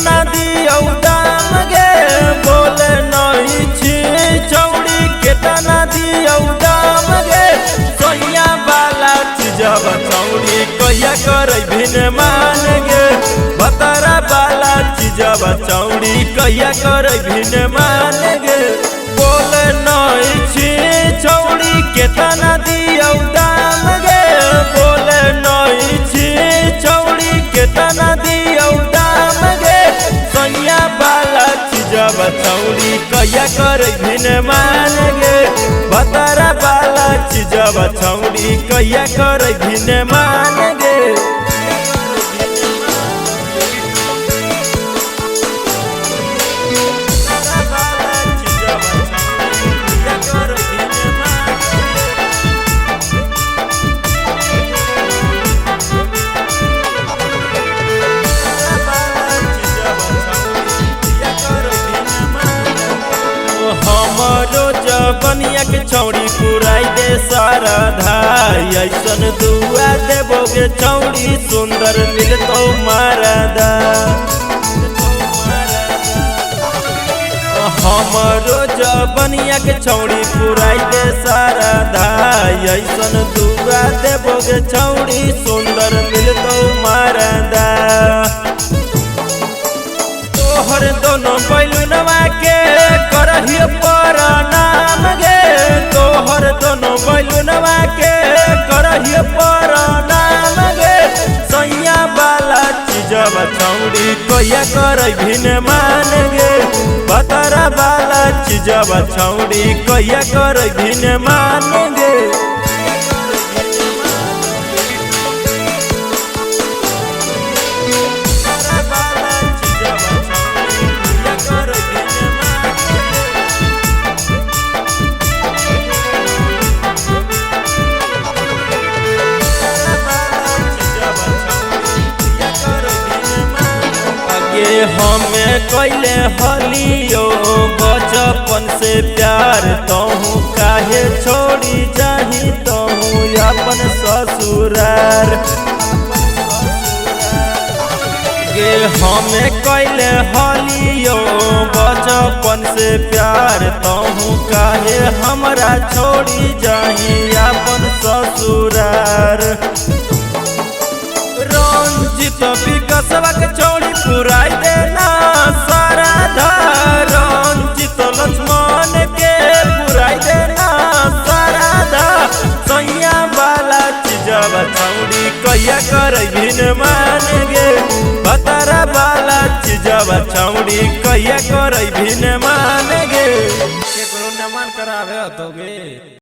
केतना दियो दाम गे बोले नहीं छी छौड़ी केतना दियो दाम गे सोया वाला चीजब छौड़ी कहिया करे भिन मान गे बतरा वाला चीजब छौड़ी कहिया करे भिन मान गे बोले नहीं छी छौड़ी केतना दियो दाम गे बोले नहीं छी छौड़ी केतना दियो दाम गे सोया वाला चीजब छौड़ी कहिया करे भिन मान गे बतरा वाला चीजब छौड़ी कहिया करे भिन मान गे हमरो जबनिया के छौड़ी पुराई दे सारा धाई ऐसन दुआ देबोगे छौड़ी सुंदर मिलतो मारदा हमरो जबनिया के छौड़ी पुराई दे सारा धाई ऐसन दुआ देबोगे छौड़ी सुंदर मिलतो मारदा तोहर दोनों बैलुनवा के करहियो प्रणाम गे तोहर दोनों बैलुनवा के करहियो प्रणाम गे सैया वाला चीजब छौड़ी कहिया करे भिन मान गे बतरा वाला चीजब छौड़ी कहिया करे भिन मान गे हमें कैले हलियो बचपन से प्यार तहु काहे छोड़ी जाही तहु अपन ससुरार गे हमें कैले हलियो बचपन से प्यार तहु काहे हमरा छोड़ी जाही अपन ससुरार रंजित विकसवा के छौड़ी पुराई देना सारा धार रंजित लक्ष्मण के पुराई देना सारा धार सैया वाला चीजब छौड़ी कहिया करे भिन मान गे बतरा वाला चीजब छौड़ी कहिया करे भिन मान गे केकरो न मन करावे तो गे।